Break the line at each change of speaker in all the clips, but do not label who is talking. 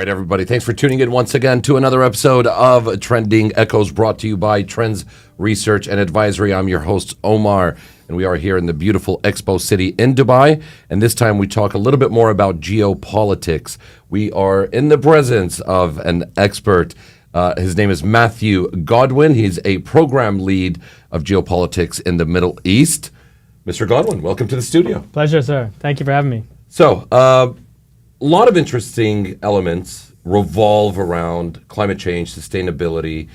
right, everybody. Thanks for tuning in once again to another episode of Trending Echoes, brought to you by Trends Research and Advisory. I'm your host, Omar, and we are here in the beautiful Expo City in Dubai. And this time we talk a little bit more about geopolitics. We are in the presence of an expert. His name is Matthew Godwin. He's a program lead of geopolitics in the Middle East. Mr. Godwin, welcome to the studio.
Pleasure, sir. Thank you for having me.
So, a lot of interesting elements revolve around climate change, sustainability.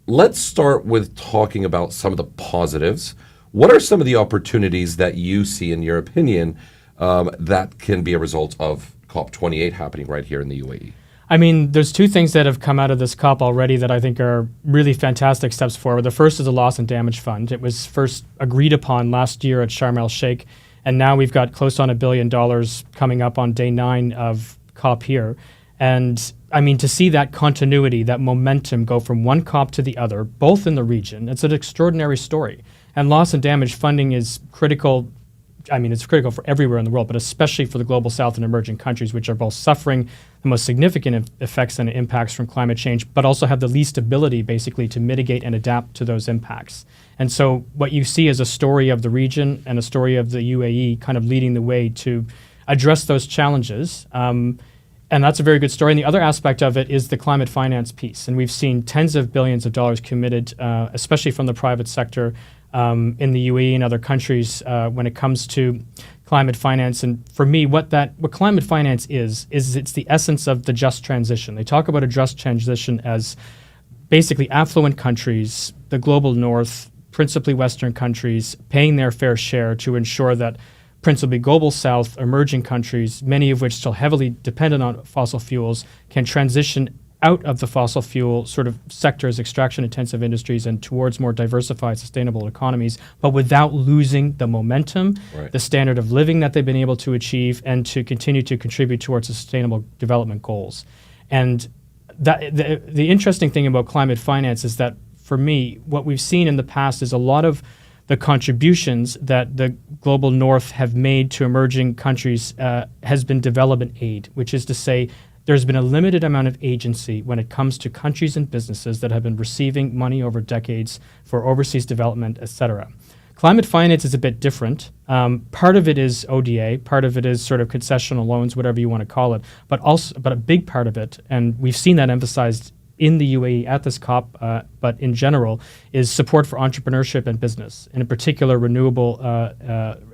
Let's start with talking about some of the positives. What are some of the opportunities that you see, in your opinion, that can be a result of COP28 happening right here in the UAE?
I mean, there's two things that have come out of this COP already that I think are really fantastic steps forward. The first is the Loss and Damage Fund. It was first agreed upon last year at Sharm el-Sheikh, and now we've got close on $1 billion coming up on day 9 of COP here. And I mean, to see that continuity, that momentum go from one COP to the other, both in the region, it's an extraordinary story. And loss and damage funding is critical. I mean, it's critical for everywhere in the world, but especially for the global south and emerging countries, which are both suffering the most significant effects and impacts from climate change, but also have the least ability, basically, to mitigate and adapt to those impacts. And so what you see is a story of the region and a story of the UAE kind of leading the way to address those challenges. And that's a very good story. And the other aspect of it is the climate finance piece. And we've seen tens of billions of dollars committed, especially from the private sector, in the UAE and other countries when it comes to climate finance. And for me, what climate finance is it's the essence of the just transition. They talk about a just transition as basically affluent countries, the global north, principally Western countries, paying their fair share to ensure that principally global south, emerging countries, many of which still heavily dependent on fossil fuels, can transition out of the fossil fuel sort of sectors, extraction-intensive industries, and towards more diversified, sustainable economies, but without losing the momentum, the standard of living that they've been able to achieve, and to continue to contribute towards sustainable development goals. And that, the interesting thing about climate finance is that, for me, what we've seen in the past is a lot of the contributions that the global north have made to emerging countries has been development aid, which is to say, there's been a limited amount of agency when it comes to countries and businesses that have been receiving money over decades for overseas development, et cetera. Climate finance is a bit different. Part of it is ODA, part of it is sort of concessional loans, whatever you want to call it, but a big part of it, and we've seen that emphasized in the UAE at this COP, but in general, is support for entrepreneurship and business, and in particular renewable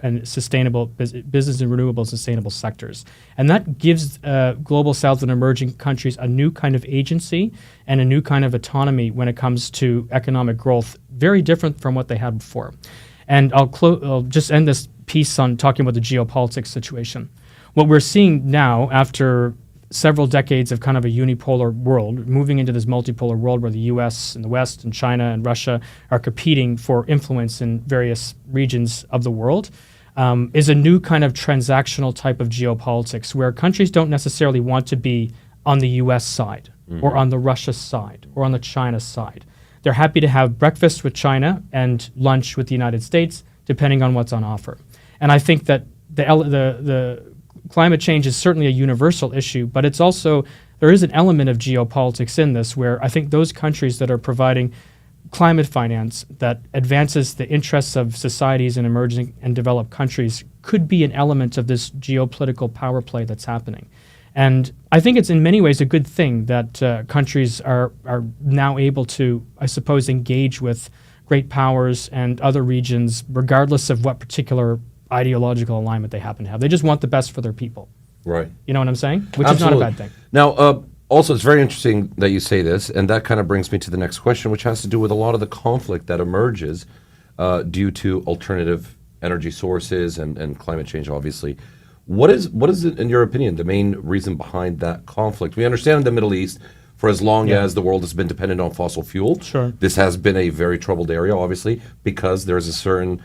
and sustainable business in renewable and sustainable sectors. And that gives global south and emerging countries a new kind of agency and a new kind of autonomy when it comes to economic growth, very different from what they had before. And I'll just end this piece on talking about the geopolitics situation. What we're seeing now, after several decades of kind of a unipolar world, moving into this multipolar world where the US and the West and China and Russia are competing for influence in various regions of the world, is a new kind of transactional type of geopolitics where countries don't necessarily want to be on the US side or on the Russia side or on the China side. They're happy to have breakfast with China and lunch with the United States, depending on what's on offer. And I think that the climate change is certainly a universal issue, but it's also, there is an element of geopolitics in this where I think those countries that are providing climate finance that advances the interests of societies in emerging and developed countries could be an element of this geopolitical power play that's happening. And I think it's in many ways a good thing that countries are now able to, I suppose, engage with great powers and other regions, regardless of what particular ideological alignment they happen to have. They just want the best for their people.
Right.
You know what I'm saying? Which
Absolutely.
is not a bad thing.
Now, also, it's very interesting that you say this, and that kind of brings me to the next question, which has to do with a lot of the conflict that emerges due to alternative energy sources and climate change, obviously. What is it, in your opinion, the main reason behind that conflict? We understand in the Middle East, for as long as the world has been dependent on fossil fuel, this has been a very troubled area, obviously, because there's a certain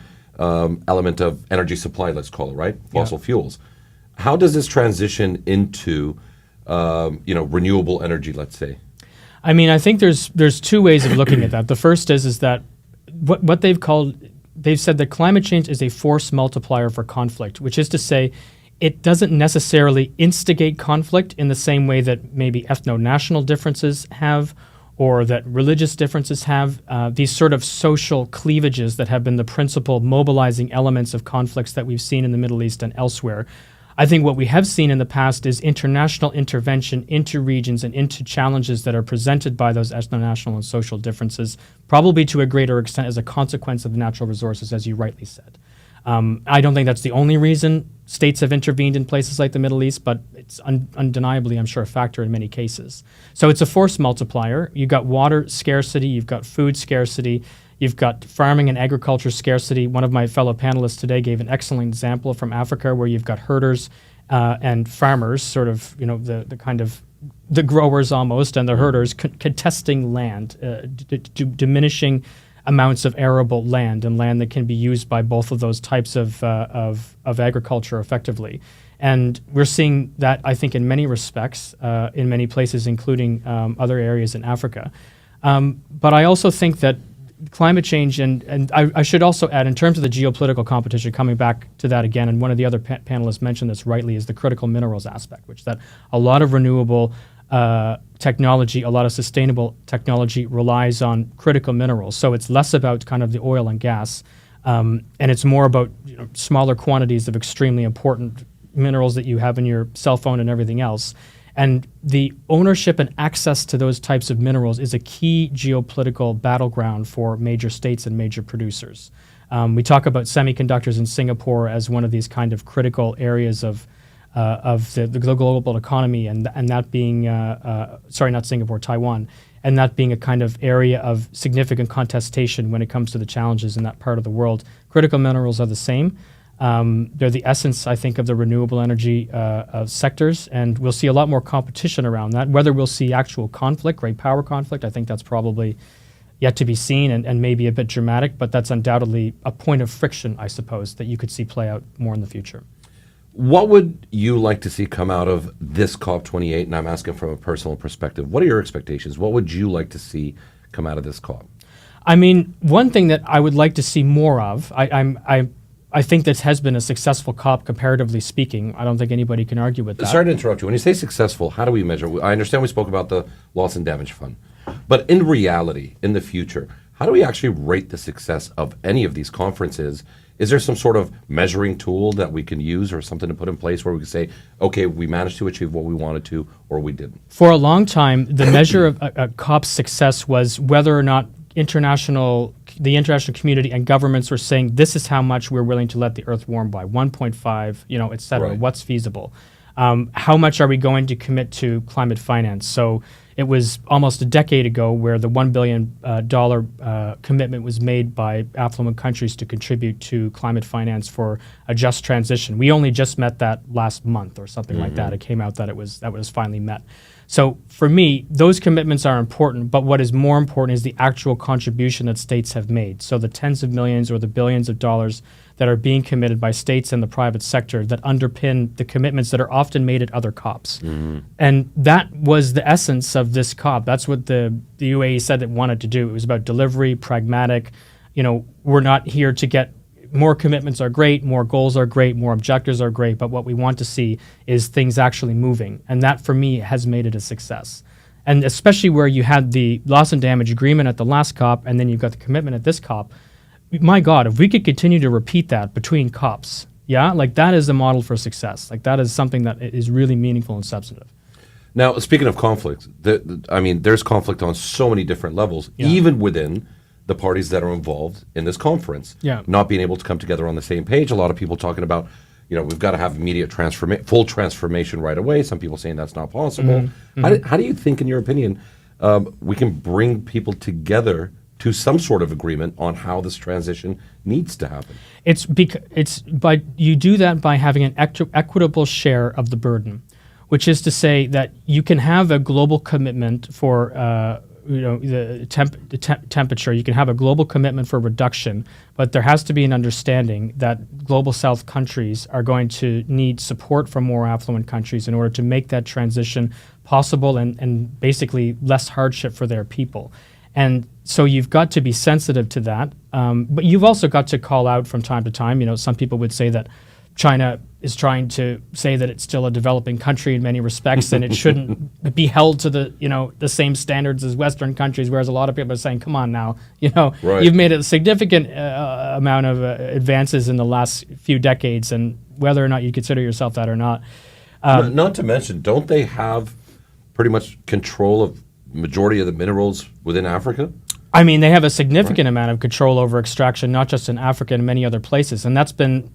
element of energy supply, let's call it, right? Fossil fuels. How does this transition into, renewable energy, let's say?
I mean, I think there's two ways of looking at that. The first is that what they've said that climate change is a force multiplier for conflict, which is to say, it doesn't necessarily instigate conflict in the same way that maybe ethno-national differences have, or that religious differences have. These sort of social cleavages that have been the principal mobilizing elements of conflicts that we've seen in the Middle East and elsewhere. I think what we have seen in the past is international intervention into regions and into challenges that are presented by those ethno-national and social differences, probably to a greater extent as a consequence of natural resources, as you rightly said. I don't think that's the only reason states have intervened in places like the Middle East, but it's undeniably, I'm sure, a factor in many cases. So it's a force multiplier. You've got water scarcity, you've got food scarcity, you've got farming and agriculture scarcity. One of my fellow panelists today gave an excellent example from Africa where you've got herders and farmers, sort of, the kind of the growers almost and the herders contesting land, diminishing amounts of arable land and land that can be used by both of those types of agriculture effectively. And we're seeing that, I think, in many respects, in many places, including other areas in Africa. But I also think that climate change, and I should also add, in terms of the geopolitical competition, coming back to that again, and one of the other panelists mentioned this rightly, is the critical minerals aspect, which that a lot of renewable technology, a lot of sustainable technology relies on critical minerals. So it's less about kind of the oil and gas, and it's more about smaller quantities of extremely important minerals that you have in your cell phone and everything else. And the ownership and access to those types of minerals is a key geopolitical battleground for major states and major producers. We talk about semiconductors in Singapore as one of these kind of critical areas of the global economy, and that being, not Singapore, Taiwan, and that being a kind of area of significant contestation when it comes to the challenges in that part of the world. Critical minerals are the same. They're the essence, I think, of the renewable energy sectors, and we'll see a lot more competition around that. Whether we'll see actual conflict, great power conflict, I think that's probably yet to be seen and maybe a bit dramatic, but that's undoubtedly a point of friction, I suppose, that you could see play out more in the future.
What would you like to see come out of this COP28? And I'm asking from a personal perspective. What are your expectations? What would you like to see come out of this COP?
I mean, one thing that I would like to see more of, I think this has been a successful COP, comparatively speaking. I don't think anybody can argue with that.
Sorry to interrupt you. When you say successful, how do we measure? I understand we spoke about the loss and damage fund. But in reality, in the future, how do we actually rate the success of any of these conferences? Is there some sort of measuring tool that we can use or something to put in place where we can say, okay, we managed to achieve what we wanted to, or we didn't?
For a long time, the measure of a COP's success was whether or not the international community and governments were saying, this is how much we're willing to let the Earth warm by, 1.5, et cetera,
Right.
What's feasible. How much are we going to commit to climate finance? So it was almost a decade ago where the $1 billion commitment was made by affluent countries to contribute to climate finance for a just transition. We only just met that last month or something like that. It came out that it was finally met. So for me, those commitments are important, but what is more important is the actual contribution that states have made. So the tens of millions or the billions of dollars that are being committed by states and the private sector that underpin the commitments that are often made at other COPs. And that was the essence of this COP. That's what the UAE said it wanted to do. It was about delivery, pragmatic. We're not here to get more commitments are great, more goals are great, more objectives are great, but what we want to see is things actually moving. And that, for me, has made it a success. And especially where you had the loss and damage agreement at the last COP, and then you've got the commitment at this COP. My God, if we could continue to repeat that between COPs, that is a model for success. That is something that is really meaningful and substantive.
Now, speaking of conflict, there's conflict on so many different levels, even within the parties that are involved in this conference, not being able to come together on the same page. A lot of people talking about, we've got to have immediate full transformation right away. Some people saying that's not possible. How do you think, in your opinion, we can bring people together to some sort of agreement on how this transition needs to happen? You do that by having an equitable share of the burden, which is to say that you can have a global commitment for the temperature. You can have a global commitment for reduction, but there has to be an understanding that global south countries are going to need support from more affluent countries in order to make that transition possible and basically less hardship for their people. And so you've got to be sensitive to that, but you've also got to call out from time to time. Some people would say that
China is trying to say that it's still a developing country in many respects, and it shouldn't be held to the same standards as Western countries. Whereas a lot of people are saying, "Come on now,
Right.
you've made a significant amount of advances in the last few decades, and whether or not you consider yourself that or not."
Not to mention, don't they have pretty much control of majority of the minerals within Africa?
I mean, they have a significant amount of control over extraction, not just in Africa and many other places. And that's been,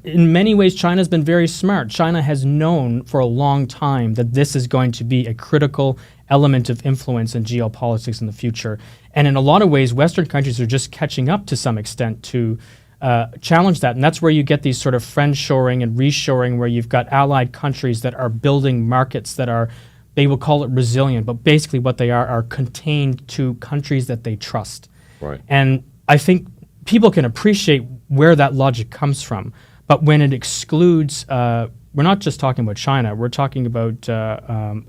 in many ways, China's been very smart. China has known for a long time that this is going to be a critical element of influence in geopolitics in the future. And in a lot of ways, Western countries are just catching up to some extent to challenge that. And that's where you get these sort of friend-shoring and reshoring, where you've got allied countries that are building markets that are, they will call it resilient, but basically what they are contained to countries that they trust.
Right.
And I think people can appreciate where that logic comes from. But when it excludes, we're not just talking about China, we're talking about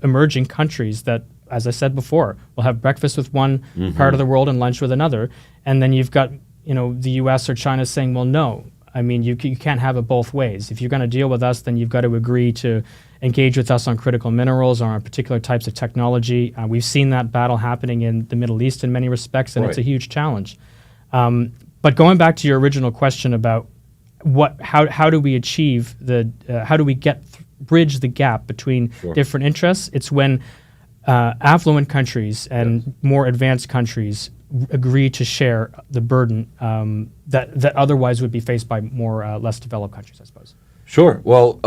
emerging countries that, as I said before, will have breakfast with one part of the world and lunch with another. And then you've got the US or China saying, well, no. I mean, you can't have it both ways. If you're going to deal with us, then you've got to agree to engage with us on critical minerals or on particular types of technology. We've seen that battle happening in the Middle East in many respects, and it's a huge challenge. But going back to your original question about how do we achieve how do we bridge the gap between different interests? It's when affluent countries and more advanced countries agree to share the burden that otherwise would be faced by more less developed countries, I suppose.
Sure. Well,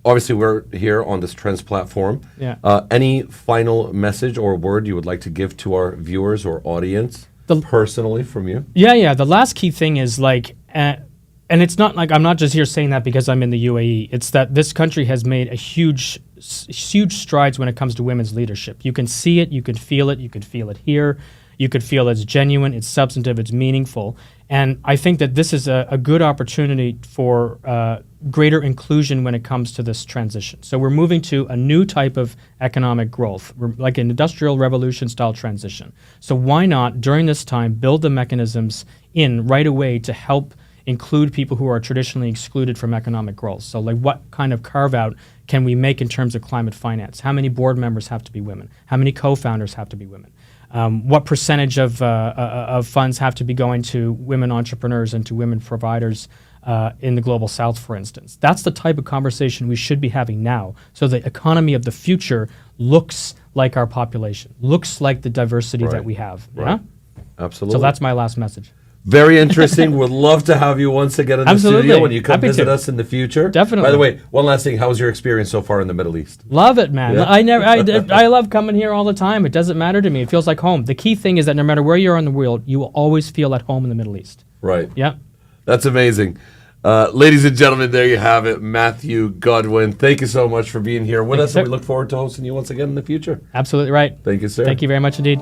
obviously we're here on this Trends platform.
Yeah.
Any final message or word you would like to give to our viewers or audience personally from you?
Yeah. The last key thing is and it's not like I'm not just here saying that because I'm in the UAE. It's that this country has made a huge strides when it comes to women's leadership. You can see it, you can feel it here. You could feel it's genuine, it's substantive, it's meaningful. And I think that this is a good opportunity for greater inclusion when it comes to this transition. So we're moving to a new type of economic growth, like an industrial revolution style transition. So why not, during this time, build the mechanisms in right away to help include people who are traditionally excluded from economic growth? So like what kind of carve out can we make in terms of climate finance? How many board members have to be women? How many co-founders have to be women? What percentage of funds have to be going to women entrepreneurs and to women providers in the Global South, for instance? That's the type of conversation we should be having now, so the economy of the future looks like our population, looks like the diversity that we have.
Right.
Yeah?
Absolutely.
So that's my last message.
Very interesting. Would love to have you once again in the studio when you come visit us in the future.
Definitely.
By the way, one last thing. How was your experience so far in the Middle East?
Love it, man.
Yeah?
I love coming here all the time. It doesn't matter to me. It feels like home. The key thing is that no matter where you are in the world, you will always feel at home in the Middle East.
Right.
Yeah.
That's amazing. Ladies and gentlemen, there you have it. Matthew Godwin. Thank you so much for being here with us. And we look forward to hosting you once again in the future.
Absolutely right.
Thank you, sir.
Thank you very much indeed.